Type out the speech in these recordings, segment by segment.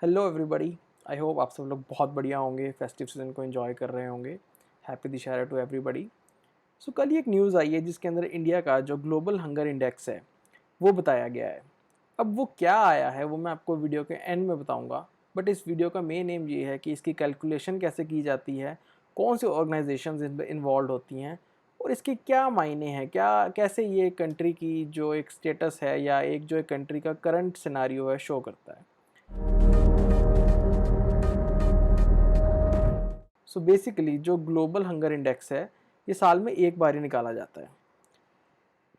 Hello everybody. I hope आप सब लोग बहुत बढ़िया होंगे, फेस्टिव सीजन को एंजॉय कर रहे होंगे। Happy Dussehra to everybody. So कल ही एक न्यूज़ आई है जिसके अंदर इंडिया का जो ग्लोबल हंगर इंडेक्स है वो बताया गया है। अब वो क्या आया है वो मैं आपको वीडियो के एंड में बताऊंगा, बट इस वीडियो का मेन एम ये है कि इसकी कैलकुलेशन कैसे की जाती है, कौन सी ऑर्गेनाइजेशंस इसमें इन्वॉल्व होती हैं और इसके क्या मायने हैं, क्या कैसे ये कंट्री की जो एक स्टेटस है या एक जो एक कंट्री का करंट सिनारियो है शो करता है। सो बेसिकली जो ग्लोबल हंगर इंडेक्स है ये साल में एक बार ही निकाला जाता है।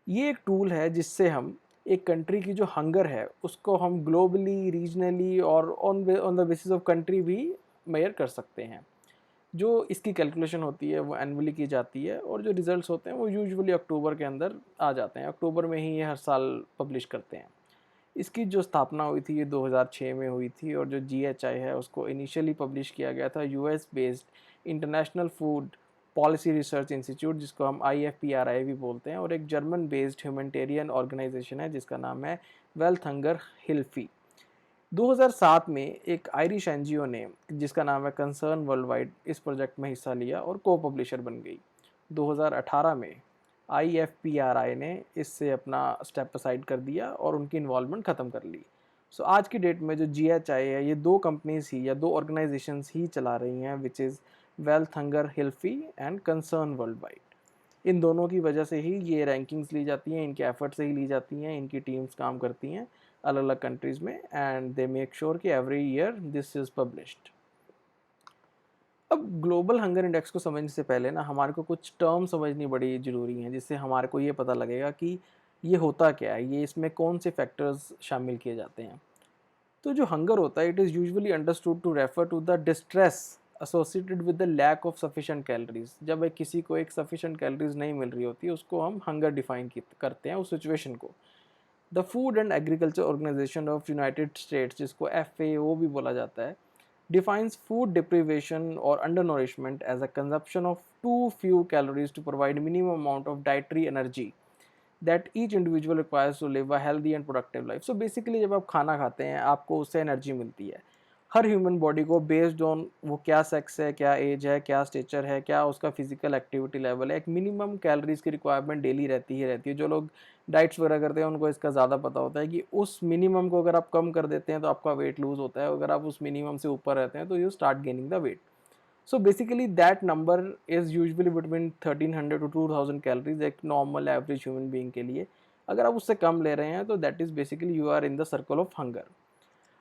ये एक टूल है जिससे हम एक कंट्री की जो हंगर है उसको हम ग्लोबली, रीजनली और on the basis of country भी मेजर कर सकते हैं। जो इसकी कैलकुलेशन होती है वो एनुअली की जाती है और जो रिजल्ट्स होते हैं वो यूजुअली अक्टूबर के अंदर आ जाते हैं। अक्टूबर में ही ये हर साल पब्लिश करते हैं। इसकी जो स्थापना हुई थी ये 2006 में हुई थी और जो जीएचआई है उसको इनिशियली पब्लिश किया गया था US based international food policy research institute, जिसको हम आईएफपीआरआई भी बोलते हैं, और एक जर्मन बेस्ड ह्यूमैनिटेरियन ऑर्गेनाइजेशन है जिसका नाम है वेल्थ हंगर हिल्फी। 2007 में एक आयरिश एनजीओ ने जिसका नाम है कंसर्न वर्ल्ड वाइड इस प्रोजेक्ट में हिस्सा लिया और को पब्लिशर बन गई। 2018 में आईएफपीआरआई ने इससे अपना स्टेप असाइड कर दिया और उनकी इन्वॉल्वमेंट ख़त्म कर ली। सो आज की डेट में जो जीएचआई है ये दो कंपनीज ही या दो ऑर्गेनाइजेशंस ही चला रही हैं, which is Welt Hunger Hilfe and Concern worldwide. इन दोनों की वजह से ही ये रैंकिंग्स ली जाती हैं, इनके एफर्ट से ही ली जाती हैं, इनकी टीम्स काम करती हैं अलग अलग कंट्रीज़ में एंड दे मेक श्योर कि every year this is published. अब ग्लोबल हंगर इंडेक्स को समझने से पहले ना हमारे को कुछ टर्म समझनी बड़ी ज़रूरी हैं जिससे हमारे को ये पता लगेगा कि ये होता क्या है, ये इसमें कौन से फैक्टर्स शामिल किए जाते हैं। तो जो हंगर होता है it is usually understood to refer to the distress associated with the lack of sufficient calories. जब एक किसी को एक सफिशिएंट कैलोरीज नहीं मिल रही होती उसको हम हंगर डिफाइन करते हैं उस सिचुएशन को। The food and agriculture organization of united states, जिसको एफएओ भी बोला जाता है, defines food deprivation or undernourishment as a consumption of too few calories to provide minimum amount of dietary energy that each individual requires to live a healthy and productive life. So basically जब आप खाना खाते हैं आपको उससे energy मिलती है। हर human body को बेस्ड ऑन वो क्या सेक्स है, क्या एज है, क्या स्टेचर है, क्या उसका फिजिकल एक्टिविटी लेवल है, एक मिनिमम कैलोरीज की रिक्वायरमेंट डेली रहती ही रहती है। जो लोग डाइट्स वगैरह करते हैं उनको इसका ज़्यादा पता होता है कि उस मिनिमम को अगर आप कम कर देते हैं तो आपका वेट लूज होता है, अगर आप उस मिनिमम से ऊपर रहते हैं तो you start gaining the weight. So basically that number is usually between 1300 to 2000 calories एक नॉर्मल एवरेज ह्यूमन बीइंग के लिए। अगर आप उससे कम ले रहे हैं तो that is basically you are in the circle of hunger.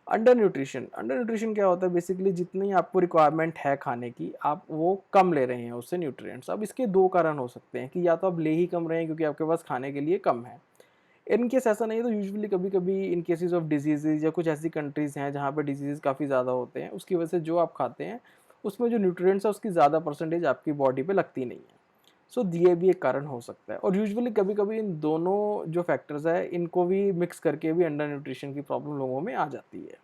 Under nutrition क्या होता है, बेसिकली जितनी आपको रिक्वायरमेंट है खाने की आप वो कम ले रहे हैं उससे न्यूट्रिएंट्स। अब इसके दो कारण हो सकते हैं कि या तो आप ले ही कम रहे हैं क्योंकि आपके पास खाने के लिए कम है। इन केस ऐसा नहीं है तो यूजुअली कभी कभी इन केसेस ऑफ डिजीजेज या कुछ ऐसी कंट्रीज़ हैं जहाँ पे डिजीज़ काफ़ी ज़्यादा होते हैं, उसकी वजह से जो आप खाते हैं उसमें जो न्यूट्रिएंट्स है उसकी ज़्यादा परसेंटेज आपकी बॉडी पे लगती नहीं है। सो ये भी एक कारण हो सकता है और यूजुअली कभी कभी इन दोनों जो फैक्टर्स है इनको भी मिक्स करके भी अंडर न्यूट्रिशन की प्रॉब्लम लोगों में आ जाती है।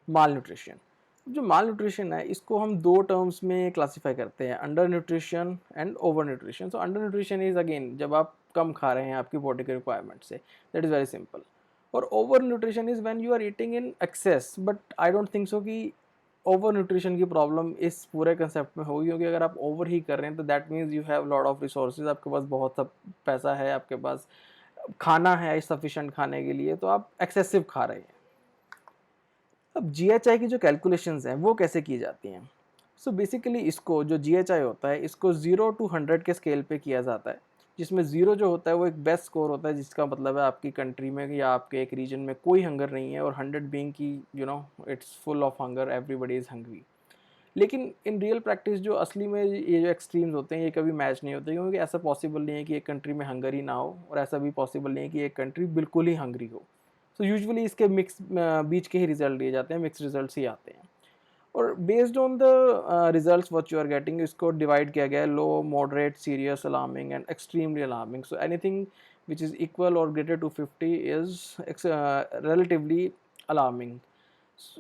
माल न्यूट्रिशन। जो माल न्यूट्रिशन है इसको हम दो टर्म्स में क्लासीफाई करते हैं, under nutrition and over nutrition. So under nutrition is again जब आप कम खा रहे हैं आपकी बॉडी के रिक्वायरमेंट से, दैट इज़ वेरी सिंपल। और over nutrition is when you are eating in excess, but I don't think so कि ओवर न्यूट्रिशन की प्रॉब्लम इस पूरे कंसेप्ट में होगी, क्योंकि अगर आप ओवर ही कर रहे हैं तो that means you have lot of resources, आपके पास बहुत सब पैसा है, आपके पास खाना है सफिशेंट खाने के लिए, तो आप एक्सेसिव खा रहे हैं। अब जीएचआई की जो कैलकुलेशंस हैं वो कैसे की जाती हैं। सो बेसिकली इसको जो जीएचआई होता है इसको 0 to 100 के स्केल पे किया जाता है, जिसमें 0 जो होता है वो एक बेस्ट स्कोर होता है, जिसका मतलब है आपकी कंट्री में या आपके एक रीजन में कोई हंगर नहीं है, और 100 बीइंग की it's full of hunger, everybody is hungry. लेकिन इन रियल प्रैक्टिस जो असली में ये जो एक्सट्रीम्स होते हैं ये कभी मैच नहीं होते, क्योंकि ऐसा पॉसिबल नहीं है कि एक कंट्री में हंगर ही ना हो और ऐसा भी पॉसिबल नहीं है कि एक कंट्री बिल्कुल ही हंग्री हो। सो यूजुअली इसके मिक्स बीच के ही रिजल्ट दिए जाते हैं, मिक्स रिजल्ट्स ही आते हैं। और based on the results what you are getting इसको डिवाइड किया गया है low, moderate, serious, alarming and extremely alarming. So anything which is equal और greater to 50 is relatively alarming.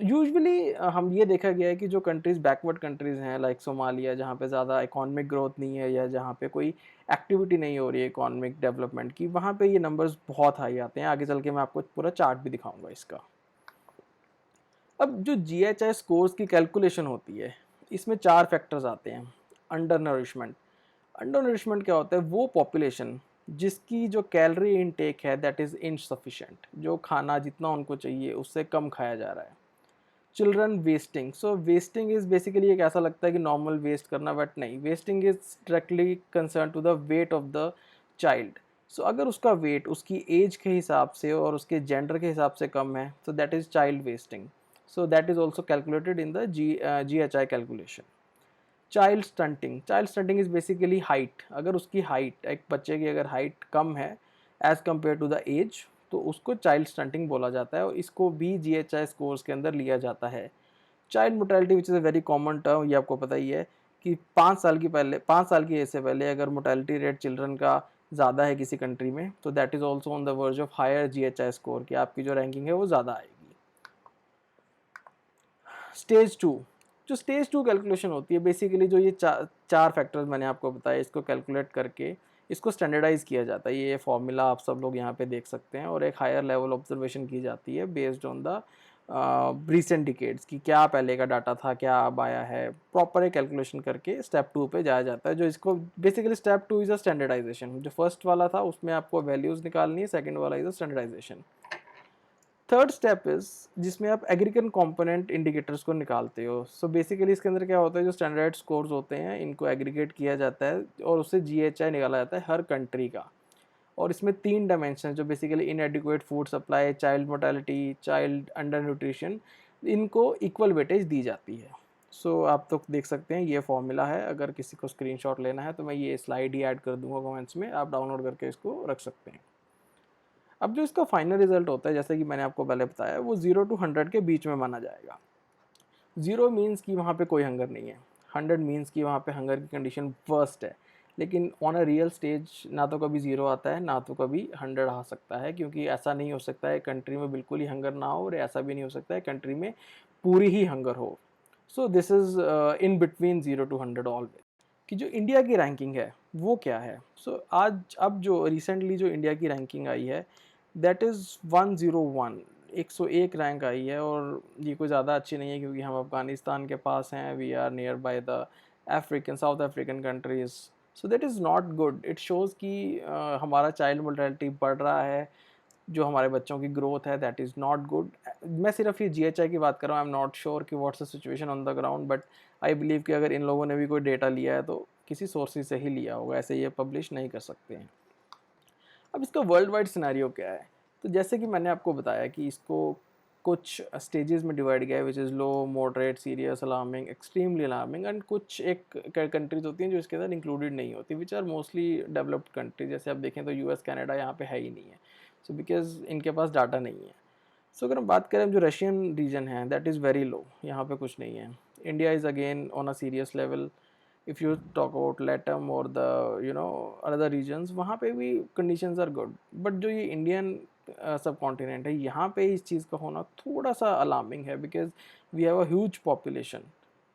Usually हम ये देखा गया है कि जो कंट्रीज़ बैकवर्ड कंट्रीज़ हैं लाइक सोमालिया, जहाँ पे ज़्यादा इकोनॉमिक ग्रोथ नहीं है या जहाँ पे कोई एक्टिविटी नहीं हो रही है इकोनॉमिक डेवलपमेंट की, वहाँ पे ये नंबर्स बहुत हाई आते हैं। आगे चल के मैं आपको पूरा चार्ट भी दिखाऊंगा इसका। अब जो GHI स्कोर्स की कैलकुलेशन होती है, इसमें 4 फैक्टर्स आते हैं। अंडर नरिशमेंट, अंडर नरिशमेंट क्या होता है? वो पॉपुलेशन जिसकी जो कैलोरी इनटेक है दैट इज़ इनसफिशिएंट, जो खाना जितना उनको चाहिए उससे कम खाया जा रहा है। Children wasting, so wasting is basically एक ऐसा लगता है कि नॉर्मल वेस्ट करना, बट नहीं, wasting is directly concern to the weight of the child. So अगर उसका वेट उसकी एज के हिसाब से और उसके जेंडर के हिसाब से कम है तो that is child wasting. So that is also calculated in the GHI calculation. Child stunting, child stunting is basically height, अगर उसकी हाइट, एक बच्चे की अगर हाइट कम है as compared to the age, तो उसको चाइल्ड स्टंटिंग बोला जाता है और इसको भी GHI स्कोर्स के अंदर लिया जाता है। Child mortality which is a very common term, ये आपको पता ही है कि 5 साल की एज से पहले अगर मोर्टेलिटी रेट चिल्ड्रन का ज़्यादा है किसी कंट्री में, तो that is also on the verge of higher GHI score, कि आपकी जो रैंकिंग है वो ज़्यादा आएगी। स्टेज 2, जो स्टेज 2 कैलकुलेशन होती है, बेसिकली जो ये चार फैक्टर्स मैंने आपको बताया, इसको कैलकुलेट करके इसको स्टैंडर्डाइज किया जाता है। ये फॉर्मूला आप सब लोग यहाँ पे देख सकते हैं, और एक हायर लेवल ऑब्जर्वेशन की जाती है based on the recent decades, कि क्या पहले का डाटा था, क्या अब आया है, प्रॉपर एक कैलकुलेशन करके स्टेप 2 पे जाया जाता है। जो इसको basically step 2 is a standardization, जो फर्स्ट वाला था उसमें आपको वैल्यूज़ निकालनी है, सेकेंड वाला is a standardization. Third step is जिसमें आप एग्रीगेट कंपोनेंट इंडिकेटर्स को निकालते हो। सो बेसिकली इसके अंदर क्या होता है, जो स्टैंडर्ड स्कोर्स होते हैं इनको एग्रीगेट किया जाता है और उससे GHI निकाला जाता है हर कंट्री का। और इसमें 3 डायमेंशन, जो basically इनएडिक्वेट food supply, child mortality, child under nutrition, इनको इक्वल वेटेज दी जाती है। सो आप तो देख सकते हैं ये फॉर्मूला है, अगर किसी को स्क्रीनशॉट लेना है तो मैं ये स्लाइड ही ऐड कर दूंगा कमेंट्स में, आप डाउनलोड करके इसको रख सकते हैं। अब जो इसका फाइनल रिजल्ट होता है, जैसे कि मैंने आपको पहले बताया, वो 0 to 100 के बीच में माना जाएगा। 0 मीन्स कि वहाँ पे कोई हंगर नहीं है, 100 मीन्स कि वहाँ पे हंगर की कंडीशन वर्स्ट है। लेकिन ऑन अ रियल स्टेज ना तो कभी 0 आता है, ना तो कभी 100 आ सकता है, क्योंकि ऐसा नहीं हो सकता है कंट्री में बिल्कुल ही हंगर ना हो, और ऐसा भी नहीं हो सकता है कंट्री में पूरी ही हंगर हो। So this is in between 0 to 100 always. कि जो इंडिया की रैंकिंग है वो क्या है? सो आज अब जो रिसेंटली जो इंडिया की रैंकिंग आई है दैट इज़ 101, 101 रैंक आई है, और ये कोई ज़्यादा अच्छी नहीं है क्योंकि हम अफ़गानिस्तान के पास हैं, we are near by the south African countries. So that is not good, it shows कि हमारा चाइल्ड मोर्टेलिटी बढ़ रहा है, जो हमारे बच्चों की ग्रोथ है दैट इज़ नॉट गुड। मैं सिर्फ ये GHI की बात कर रहा हूँ, आई एम नॉट श्योर कि what's the situation on the ground, but I believe कि अगर इन लोगों ने भी कोई डेटा लिया है तो किसी सोर्सेज से ही लिया होगा, ऐसे ये पब्लिश नहीं कर सकते हैं। अब इसका वर्ल्ड वाइड सिनेरियो क्या है? तो जैसे कि मैंने आपको बताया कि इसको कुछ स्टेजेस में डिवाइड किया है, which is low, moderate, serious, alarming, extremely alarming, and कुछ एक कंट्रीज होती हैं जो इसके अंदर इंक्लूडेड नहीं होती, which are mostly developed country. जैसे आप देखें तो US, कनाडा यहाँ पे है ही नहीं है, सो बिकॉज इनके पास डाटा नहीं है। सो अगर हम बात करें, जो रशियन रीजन है दैट इज़ वेरी लो, यहाँ पे कुछ नहीं है। India is again on a serious level. If you talk about LATAM और द अदर रीजन्स, वहाँ पे भी कंडीशंस आर गुड, बट जो ये इंडियन सब कॉन्टिनेंट है, यहाँ पे इस चीज़ का होना थोड़ा सा अलार्मिंग है, because we have a huge population.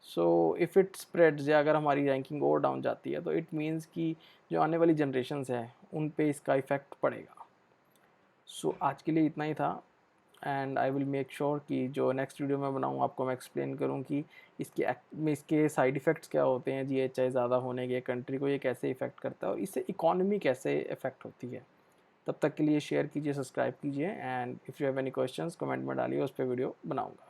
So if it spreads, या अगर हमारी रैंकिंग और डाउन जाती है, तो इट मीन्स कि जो आने वाली जनरेशन्स हैं उन पे इसका इफ़ेक्ट पड़ेगा। सो आज के लिए इतना ही था, and I will make sure कि जो नेक्स्ट वीडियो मैं बनाऊँ आपको मैं एक्सप्लेन करूँ कि इसके साइड इफ़ेक्ट्स क्या होते हैं, GHI ज़्यादा होने के, कंट्री को ये कैसे इफ़ेक्ट करता है और इससे इकॉनमी कैसे इफ़ेक्ट होती है। तब तक के लिए शेयर कीजिए, सब्सक्राइब कीजिए, and if you have any questions comment में डालिए, उस पर वीडियो बनाऊँगा।